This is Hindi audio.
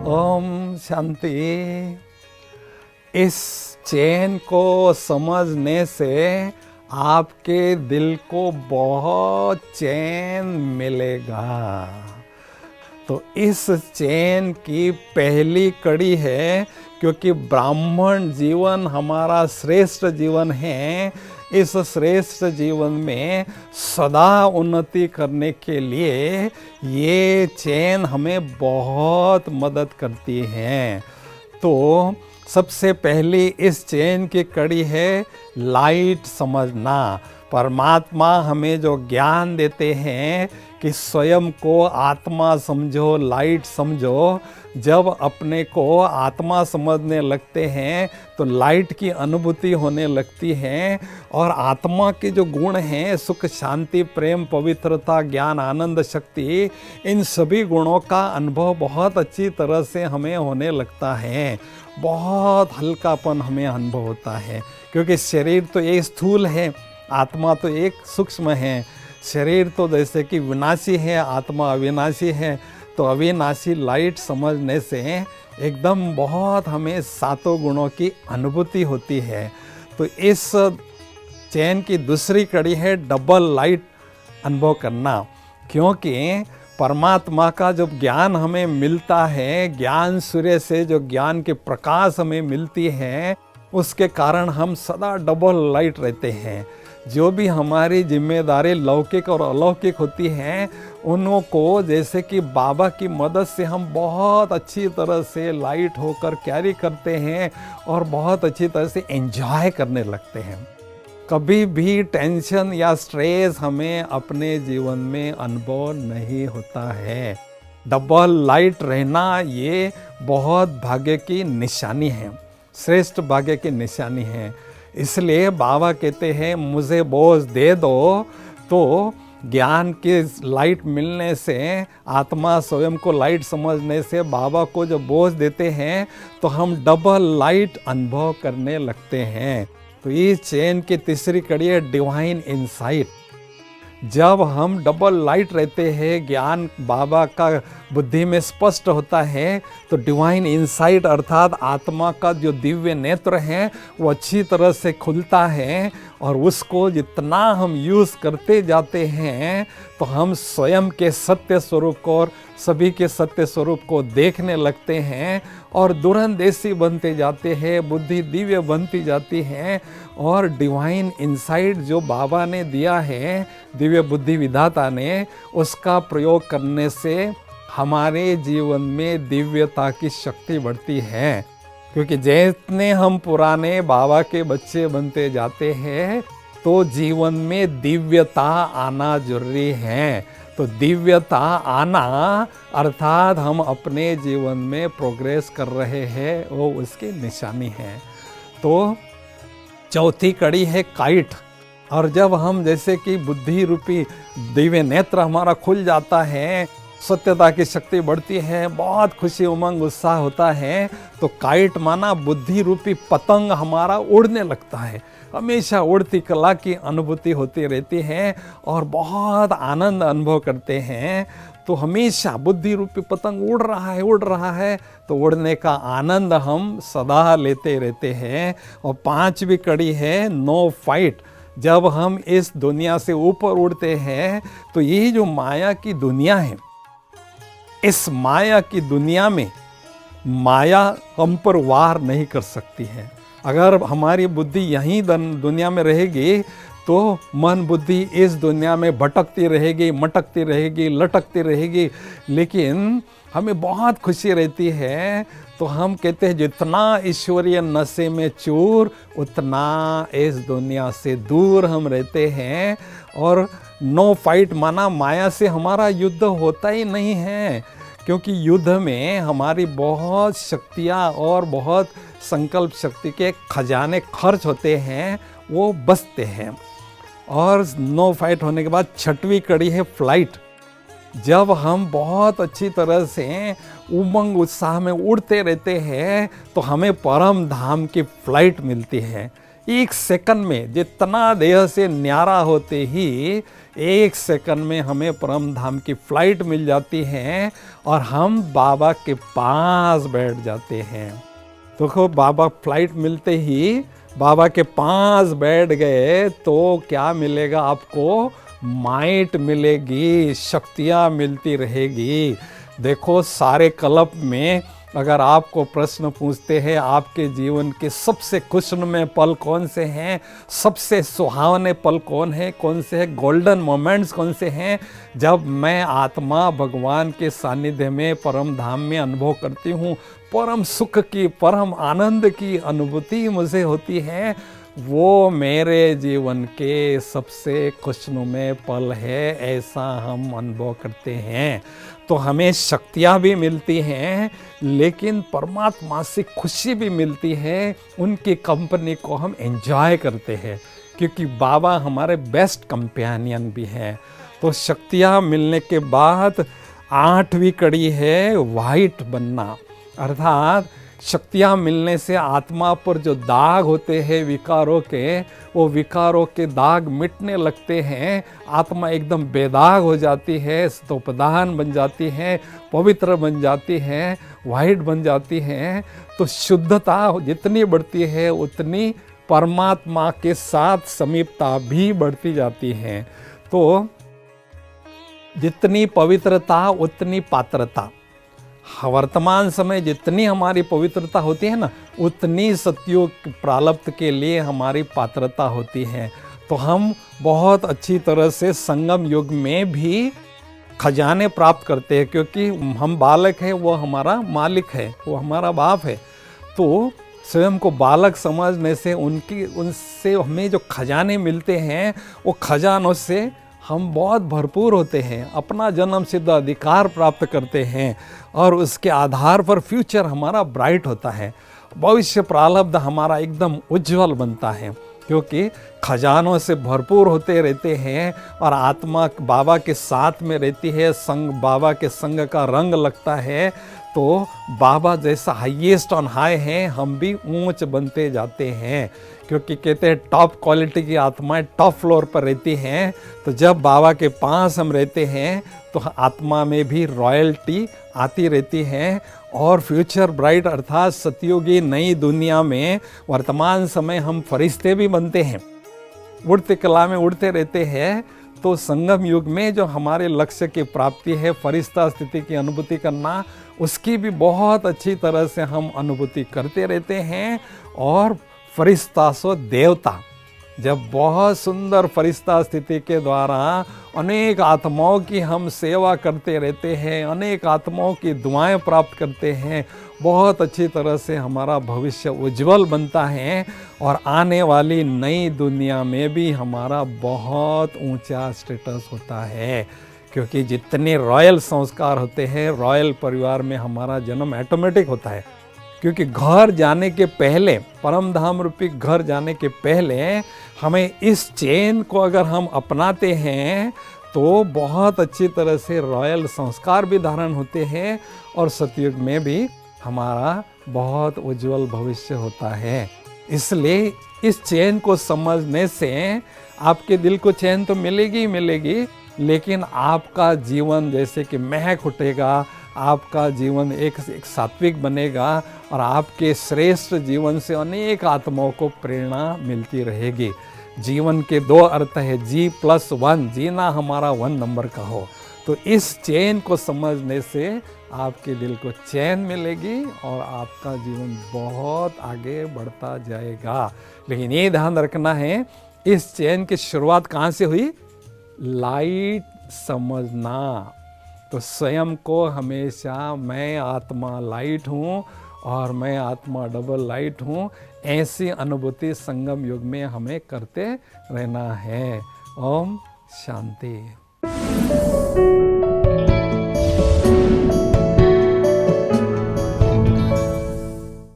ओम शांति। इस चैन को समझने से आपके दिल को बहुत चैन मिलेगा। तो इस चैन की पहली कड़ी है, क्योंकि ब्राह्मण जीवन हमारा श्रेष्ठ जीवन है। इस श्रेष्ठ जीवन में सदा उन्नति करने के लिए ये चैन हमें बहुत मदद करती है। तो सबसे पहली इस चैन की कड़ी है लाइट समझना। परमात्मा हमें जो ज्ञान देते हैं कि स्वयं को आत्मा समझो, लाइट समझो। जब अपने को आत्मा समझने लगते हैं तो लाइट की अनुभूति होने लगती है, और आत्मा के जो गुण हैं सुख, शांति, प्रेम, पवित्रता, ज्ञान, आनंद, शक्ति, इन सभी गुणों का अनुभव बहुत अच्छी तरह से हमें होने लगता है। बहुत हल्कापन हमें अनुभव होता है, क्योंकि शरीर तो ये स्थूल है, आत्मा तो एक सूक्ष्म है। शरीर तो जैसे कि विनाशी है, आत्मा अविनाशी है। तो अविनाशी लाइट समझने से एकदम बहुत हमें सातों गुणों की अनुभूति होती है। तो इस चैन की दूसरी कड़ी है डबल लाइट अनुभव करना, क्योंकि परमात्मा का जब ज्ञान हमें मिलता है, ज्ञान सूर्य से जो ज्ञान के प्रकाश हमें मिलती है, उसके कारण हम सदा डबल लाइट रहते हैं। जो भी हमारी जिम्मेदारी लौकिक और अलौकिक होती हैं, उनको जैसे कि बाबा की मदद से हम बहुत अच्छी तरह से लाइट होकर कैरी करते हैं और बहुत अच्छी तरह से एंजॉय करने लगते हैं। कभी भी टेंशन या स्ट्रेस हमें अपने जीवन में अनुभव नहीं होता है। डबल लाइट रहना ये बहुत भाग्य की निशानी है, श्रेष्ठ भाग्य की निशानी है। इसलिए बाबा कहते हैं मुझे बोझ दे दो। तो ज्ञान की लाइट मिलने से, आत्मा स्वयं को लाइट समझने से बाबा को जब बोझ देते हैं तो हम डबल लाइट अनुभव करने लगते हैं। तो इस चेन की तीसरी कड़ी है डिवाइन इनसाइट। जब हम डबल लाइट रहते हैं, ज्ञान बाबा का बुद्धि में स्पष्ट होता है, तो डिवाइन इनसाइट अर्थात आत्मा का जो दिव्य नेत्र है वो अच्छी तरह से खुलता है, और उसको जितना हम यूज़ करते जाते हैं तो हम स्वयं के सत्य स्वरूप को और सभी के सत्य स्वरूप को देखने लगते हैं, और दूरंदेशी बनते जाते हैं, बुद्धि दिव्य बनती जाती है। और डिवाइन इनसाइट जो बाबा ने दिया है, दिव्य बुद्धि विधाता ने, उसका प्रयोग करने से हमारे जीवन में दिव्यता की शक्ति बढ़ती है। क्योंकि जितने हम पुराने बाबा के बच्चे बनते जाते हैं तो जीवन में दिव्यता आना जरूरी है। तो दिव्यता आना अर्थात हम अपने जीवन में प्रोग्रेस कर रहे हैं, वो उसकी निशानी है। तो चौथी कड़ी है काइट। और जब हम जैसे कि बुद्धि रूपी दिव्य नेत्र हमारा खुल जाता है, सत्यता की शक्ति बढ़ती है, बहुत खुशी, उमंग, उत्साह होता है, तो काइट माना बुद्धि रूपी पतंग हमारा उड़ने लगता है। हमेशा उड़ती कला की अनुभूति होती रहती है और बहुत आनंद अनुभव करते हैं। तो हमेशा बुद्धि रूपी पतंग उड़ रहा है, तो उड़ने का आनंद हम सदा लेते रहते हैं। और पांचवी कड़ी है नो फाइट। जब हम इस दुनिया से ऊपर उड़ते हैं तो ये जो माया की दुनिया है, इस माया की दुनिया में माया हम पर वार नहीं कर सकती है। अगर हमारी बुद्धि यहीं दुनिया में रहेगी तो मन बुद्धि इस दुनिया में भटकती रहेगी, मटकती रहेगी, लटकती रहेगी। लेकिन हमें बहुत खुशी रहती है, तो हम कहते हैं जितना ईश्वरीय नशे में चूर, उतना इस दुनिया से दूर हम रहते हैं। और नो फाइट माना माया से हमारा युद्ध होता ही नहीं है, क्योंकि युद्ध में हमारी बहुत शक्तियाँ और बहुत संकल्प शक्ति के खजाने खर्च होते हैं, वो बचते हैं। और नो फाइट होने के बाद छठवीं कड़ी है फ्लाइट। जब हम बहुत अच्छी तरह से उमंग उत्साह में उड़ते रहते हैं तो हमें परम धाम की फ्लाइट मिलती है। एक सेकंड में जितना देह से न्यारा होते ही 1 सेकंड में हमें परम धाम की फ्लाइट मिल जाती है और हम बाबा के पास बैठ जाते हैं। देखो बाबा फ्लाइट मिलते ही बाबा के पास बैठ गए तो क्या मिलेगा आपको? माइट मिलेगी, शक्तियाँ मिलती रहेगी। देखो सारे कल्प में अगर आपको प्रश्न पूछते हैं आपके जीवन के सबसे खुशनुमा पल कौन से हैं, सबसे सुहावने पल कौन से हैं, गोल्डन मोमेंट्स कौन से हैं, जब मैं आत्मा भगवान के सानिध्य में परम धाम में अनुभव करती हूँ, परम सुख की, परम आनंद की अनुभूति मुझे होती है, वो मेरे जीवन के सबसे खुशनुमा पल है, ऐसा हम अनुभव करते हैं। तो हमें शक्तियाँ भी मिलती हैं लेकिन परमात्मा से खुशी भी मिलती है, उनकी कंपनी को हम एंजॉय करते हैं क्योंकि बाबा हमारे बेस्ट कंपेनियन भी हैं। तो शक्तियाँ मिलने के बाद 8वीं कड़ी है वाइट बनना, अर्थात शक्तियाँ मिलने से आत्मा पर जो दाग होते हैं विकारों के, वो विकारों के दाग मिटने लगते हैं, आत्मा एकदम बेदाग हो जाती है, स्तोपदान बन जाती है, पवित्र बन जाती है, वाइट बन जाती है। तो शुद्धता जितनी बढ़ती है उतनी परमात्मा के साथ समीपता भी बढ़ती जाती है। तो जितनी पवित्रता उतनी पात्रता, वर्तमान समय जितनी हमारी पवित्रता होती है ना, उतनी सत्युग प्रारब्ध के लिए हमारी पात्रता होती है। तो हम बहुत अच्छी तरह से संगम युग में भी खजाने प्राप्त करते हैं क्योंकि हम बालक हैं, वो हमारा मालिक है, वो हमारा बाप है। तो स्वयं को बालक समझने से उनसे हमें जो खजाने मिलते हैं वो खजानों से हम बहुत भरपूर होते हैं, अपना जन्म सिद्ध अधिकार प्राप्त करते हैं और उसके आधार पर फ्यूचर हमारा ब्राइट होता है, भविष्य प्रारब्ध हमारा एकदम उज्जवल बनता है क्योंकि खजानों से भरपूर होते रहते हैं और आत्मा बाबा के साथ में रहती है, संग बाबा के संग का रंग लगता है। तो बाबा जैसा हाईएस्ट ऑन हाई है, हम भी ऊंच बनते जाते हैं क्योंकि कहते हैं टॉप क्वालिटी की आत्माएं टॉप फ्लोर पर रहती हैं। तो जब बाबा के पास हम रहते हैं तो आत्मा में भी रॉयल्टी आती रहती है और फ्यूचर ब्राइट अर्थात सतयुगी नई दुनिया में वर्तमान समय हम फरिश्ते भी बनते हैं, उड़ते कला में उड़ते रहते हैं। तो संगम युग में जो हमारे लक्ष्य की प्राप्ति है, फरिश्ता स्थिति की अनुभूति करना, उसकी भी बहुत अच्छी तरह से हम अनुभूति करते रहते हैं। और फरिश्ता सो देवता, जब बहुत सुंदर फरिश्ता स्थिति के द्वारा अनेक आत्माओं की हम सेवा करते रहते हैं, अनेक आत्माओं की दुआएं प्राप्त करते हैं, बहुत अच्छी तरह से हमारा भविष्य उज्जवल बनता है और आने वाली नई दुनिया में भी हमारा बहुत ऊंचा स्टेटस होता है क्योंकि जितने रॉयल संस्कार होते हैं, रॉयल परिवार में हमारा जन्म ऑटोमेटिक होता है। क्योंकि घर जाने के पहले, परम धाम रूपी घर जाने के पहले हमें इस चेन को अगर हम अपनाते हैं तो बहुत अच्छी तरह से रॉयल संस्कार भी धारण होते हैं और सतयुग में भी हमारा बहुत उज्जवल भविष्य होता है। इसलिए इस चैन को समझने से आपके दिल को चैन तो मिलेगी ही मिलेगी, लेकिन आपका जीवन जैसे कि महक उठेगा, आपका जीवन एक सात्विक बनेगा और आपके श्रेष्ठ जीवन से अनेक आत्माओं को प्रेरणा मिलती रहेगी। जीवन के 2 अर्थ है, G+1, जीना हमारा 1 नंबर का हो। तो इस चैन को समझने से आपके दिल को चैन मिलेगी और आपका जीवन बहुत आगे बढ़ता जाएगा। लेकिन ये ध्यान रखना है, इस चैन की शुरुआत कहाँ से हुई? लाइट समझना। तो स्वयं को हमेशा मैं आत्मा लाइट हूँ और मैं आत्मा डबल लाइट हूँ, ऐसी अनुभूति संगम युग में हमें करते रहना है। ओम शांति।